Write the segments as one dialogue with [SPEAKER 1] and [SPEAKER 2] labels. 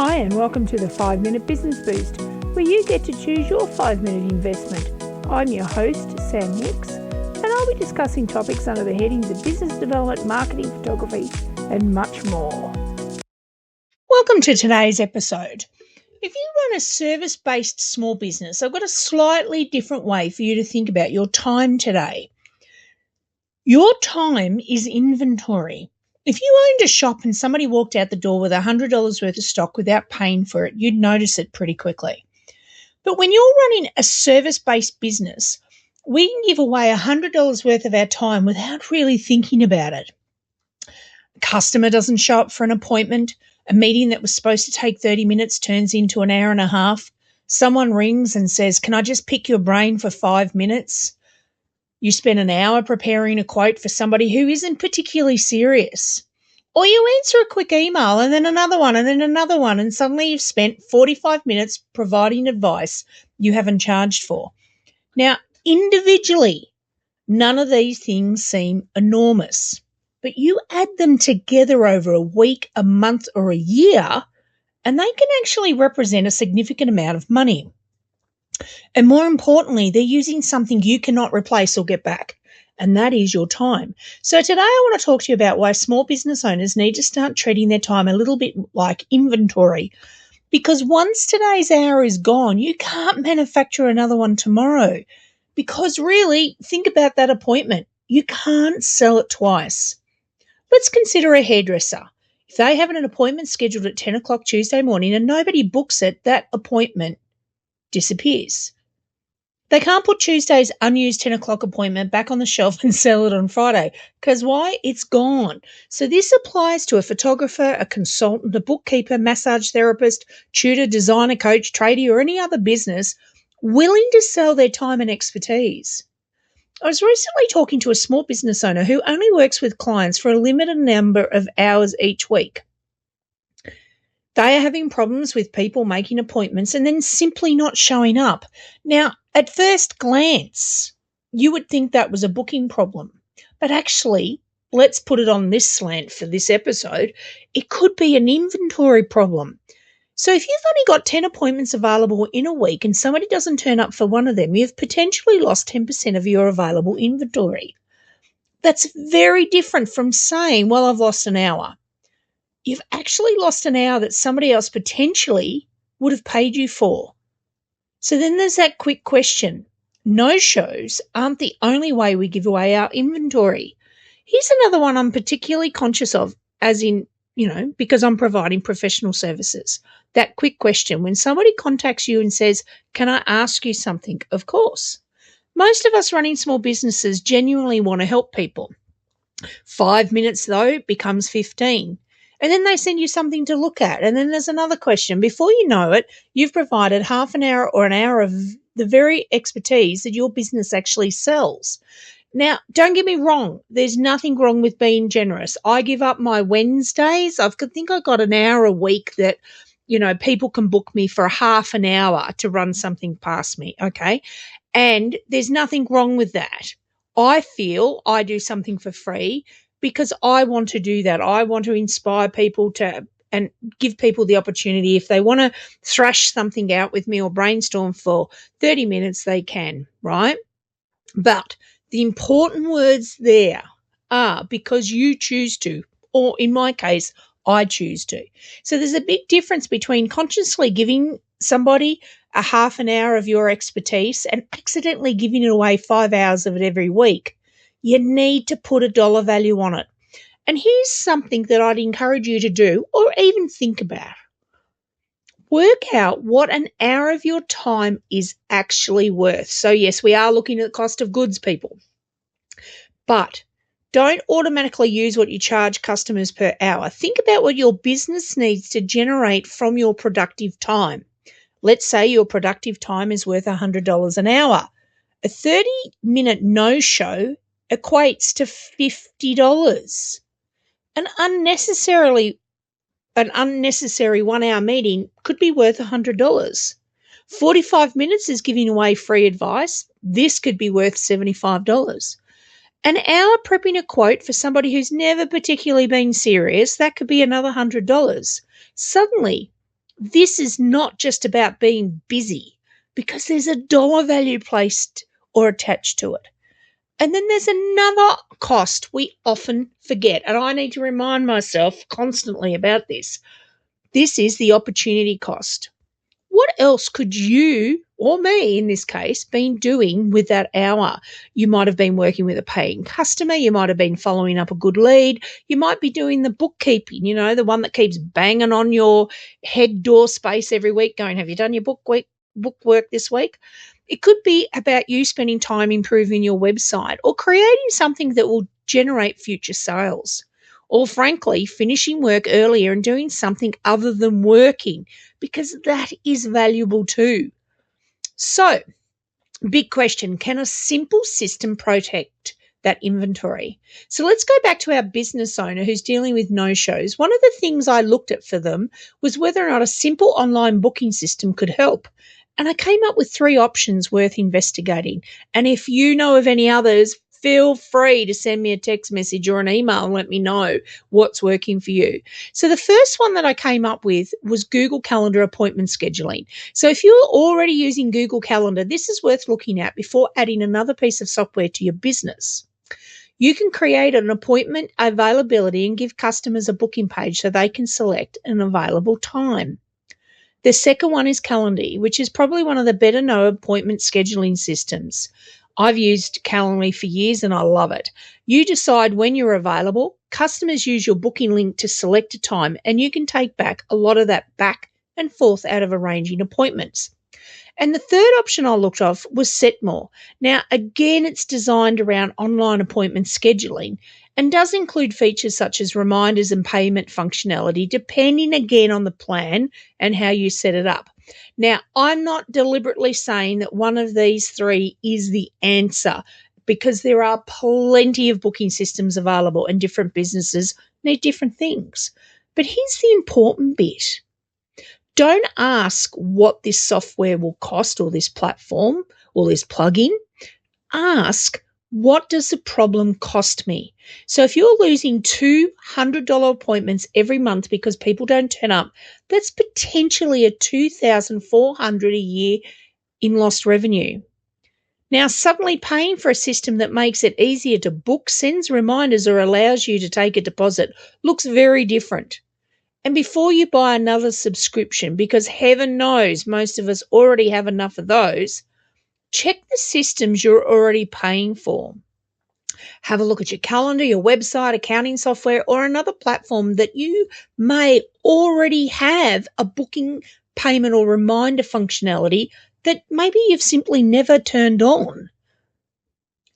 [SPEAKER 1] Hi and welcome to the 5-Minute Business Boost, where you get to choose your 5-minute investment. I'm your host, Sam Nix, and I'll be discussing topics under the headings of business development, marketing, photography, and much more. Welcome to today's episode. If you run a service-based small business, I've got a slightly different way for you to think about your time today. Your time is inventory. If you owned a shop and somebody walked out the door with $100 worth of stock without paying for it, you'd notice it pretty quickly. But when you're running a service-based business, we can give away $100 worth of our time without really thinking about it. A customer doesn't show up for an appointment. A meeting that was supposed to take 30 minutes turns into an hour and a half. Someone rings and says, "Can I just pick your brain for 5 minutes?" You spend an hour preparing a quote for somebody who isn't particularly serious. Or you answer a quick email and then another one and then another one, and suddenly you've spent 45 minutes providing advice you haven't charged for. Now, individually, none of these things seem enormous, but you add them together over a week, a month, or a year, and they can actually represent a significant amount of money. And more importantly, they're using something you cannot replace or get back, and that is your time. So today I want to talk to you about why small business owners need to start treating their time a little bit like inventory, because once today's hour is gone, you can't manufacture another one tomorrow. Because really, think about that appointment. You can't sell it twice. Let's consider a hairdresser. If they have an appointment scheduled at 10 o'clock Tuesday morning and nobody books it, that appointment disappears. They can't put Tuesday's unused 10 o'clock appointment back on the shelf and sell it on Friday. Because why? It's gone. So this applies to a photographer, a consultant, a bookkeeper, massage therapist, tutor, designer, coach, tradie, or any other business willing to sell their time and expertise. I was recently talking to a small business owner who only works with clients for a limited number of hours each week. They are having problems with people making appointments and then simply not showing up. Now, at first glance, you would think that was a booking problem. But actually, let's put it on this slant for this episode, it could be an inventory problem. So if you've only got 10 appointments available in a week and somebody doesn't turn up for one of them, you've potentially lost 10% of your available inventory. That's very different from saying, well, I've lost an hour. You've actually lost an hour that somebody else potentially would have paid you for. So then there's that quick question. No-shows aren't the only way we give away our inventory. Here's another one I'm particularly conscious of, as in, because I'm providing professional services. That quick question, when somebody contacts you and says, "Can I ask you something?" Of course. Most of us running small businesses genuinely want to help people. 5 minutes, though, becomes 15. And then they send you something to look at. And then there's another question. Before you know it, you've provided half an hour or an hour of the very expertise that your business actually sells. Now, don't get me wrong. There's nothing wrong with being generous. I give up my Wednesdays. I think I got an hour a week that, people can book me for half an hour to run something past me, okay? And there's nothing wrong with that. I feel I do something for free because I want to do that. I want to inspire people and give people the opportunity. If they want to thrash something out with me or brainstorm for 30 minutes, they can, right? But the important words there are because you choose to, or in my case, I choose to. So there's a big difference between consciously giving somebody a half an hour of your expertise and accidentally giving it away 5 hours of it every week. You need to put a dollar value on it. And here's something that I'd encourage you to do or even think about. Work out what an hour of your time is actually worth. So yes, we are looking at the cost of goods, people. But don't automatically use what you charge customers per hour. Think about what your business needs to generate from your productive time. Let's say your productive time is worth $100 an hour. A 30-minute no-show equates to $50. An unnecessary 1-hour meeting could be worth $100. 45 minutes is giving away free advice. This could be worth $75. An hour prepping a quote for somebody who's never particularly been serious, that could be another $100. Suddenly, This is not just about being busy, because there's a dollar value placed or attached to it. And then there's another cost we often forget, and I need to remind myself constantly about this. This is the opportunity cost. What else could you, or me in this case, been doing with that hour? You might have been working with a paying customer. You might have been following up a good lead. You might be doing the bookkeeping, the one that keeps banging on your head door space every week going, have you done your book work this week? It could be about you spending time improving your website or creating something that will generate future sales. Or frankly, finishing work earlier and doing something other than working, because that is valuable too. So, big question, can a simple system protect that inventory? So let's go back to our business owner who's dealing with no-shows. One of the things I looked at for them was whether or not a simple online booking system could help. And I came up with 3 options worth investigating. And if you know of any others, feel free to send me a text message or an email and let me know what's working for you. So the first one that I came up with was Google Calendar appointment scheduling. So if you're already using Google Calendar, this is worth looking at before adding another piece of software to your business. You can create an appointment availability and give customers a booking page so they can select an available time. The second one is Calendly, which is probably one of the better known appointment scheduling systems. I've used Calendly for years and I love it. You decide when you're available, customers use your booking link to select a time, and you can take back a lot of that back and forth out of arranging appointments. And the third option I looked at was Setmore. Now, again, it's designed around online appointment scheduling and does include features such as reminders and payment functionality, depending again on the plan and how you set it up. Now, I'm not deliberately saying that one of these 3 is the answer, because there are plenty of booking systems available and different businesses need different things. But here's the important bit. Don't ask what this software will cost or this platform or this plugin. Ask, what does the problem cost me? So if you're losing $200 appointments every month because people don't turn up, that's potentially a $2,400 a year in lost revenue. Now, suddenly paying for a system that makes it easier to book, sends reminders, or allows you to take a deposit looks very different. And before you buy another subscription, because heaven knows most of us already have enough of those, check the systems you're already paying for. Have a look at your calendar, your website, accounting software, or another platform that you may already have a booking, payment, or reminder functionality that maybe you've simply never turned on.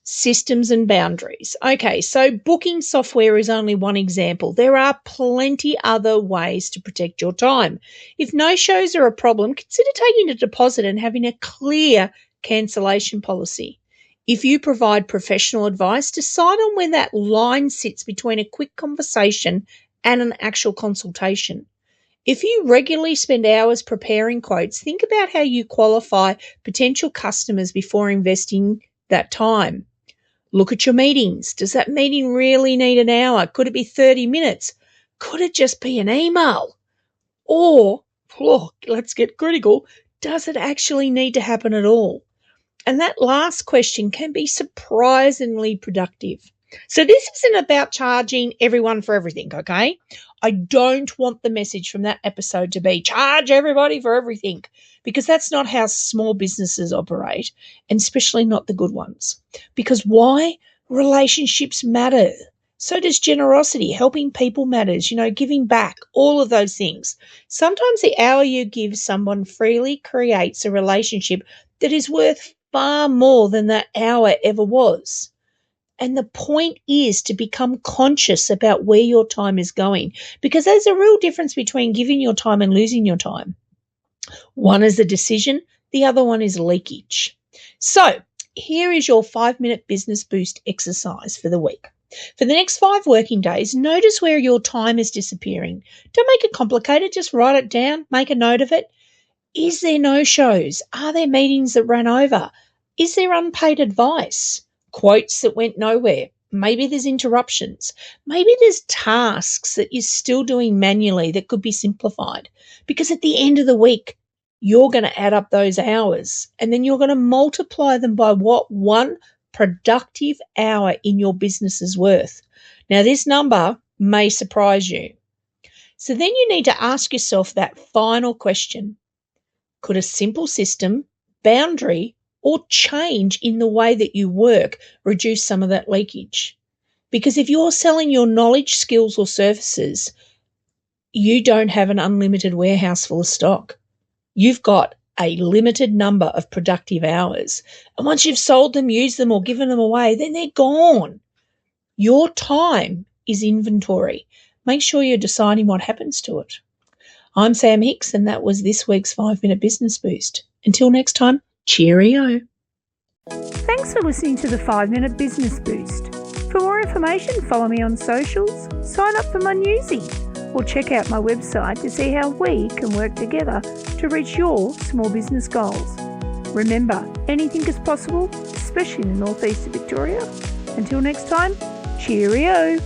[SPEAKER 1] Systems and boundaries. Okay, so booking software is only one example. There are plenty other ways to protect your time. If no-shows are a problem, consider taking a deposit and having a clear cancellation policy. If you provide professional advice, decide on where that line sits between a quick conversation and an actual consultation. If you regularly spend hours preparing quotes, think about how you qualify potential customers before investing that time. Look at your meetings. Does that meeting really need an hour? Could it be 30 minutes? Could it just be an email? Or, let's get critical, does it actually need to happen at all? And that last question can be surprisingly productive. So this isn't about charging everyone for everything, okay? I don't want the message from that episode to be charge everybody for everything, because that's not how small businesses operate, and especially not the good ones. Because why? Relationships matter. So does generosity. Helping people matters, giving back, all of those things. Sometimes the hour you give someone freely creates a relationship that is worth far more than that hour ever was. And the point is to become conscious about where your time is going, because there's a real difference between giving your time and losing your time. One is a decision, the other one is leakage. So here is your 5-minute business boost exercise for the week. For the next 5 working days, notice where your time is disappearing. Don't make it complicated, just write it down, make a note of it. Is there no-shows? Are there meetings that ran over? Is there unpaid advice? Quotes that went nowhere?
[SPEAKER 2] Maybe there's interruptions. Maybe there's tasks that you're still doing manually that could be simplified. Because at the end of the week, you're going to add up those hours and then you're going to multiply them by what one productive hour in your business is worth. Now, this number may surprise you. So then you need to ask yourself that final question. Could a simple system, boundary, or change in the way that you work reduce some of that leakage? Because if you're selling your knowledge, skills, or services, you don't have an unlimited warehouse full of stock. You've got a limited number of productive hours. And once you've sold them, used them, or given them away, then they're gone. Your time is inventory. Make sure you're deciding what happens to it. I'm Sam Hicks, and that was this week's 5-Minute Business Boost. Until next time, cheerio.
[SPEAKER 1] Thanks for listening to the 5-Minute Business Boost. For more information, follow me on socials, sign up for my newsy, or check out my website to see how we can work together to reach your small business goals. Remember, anything is possible, especially in the northeast of Victoria. Until next time, cheerio.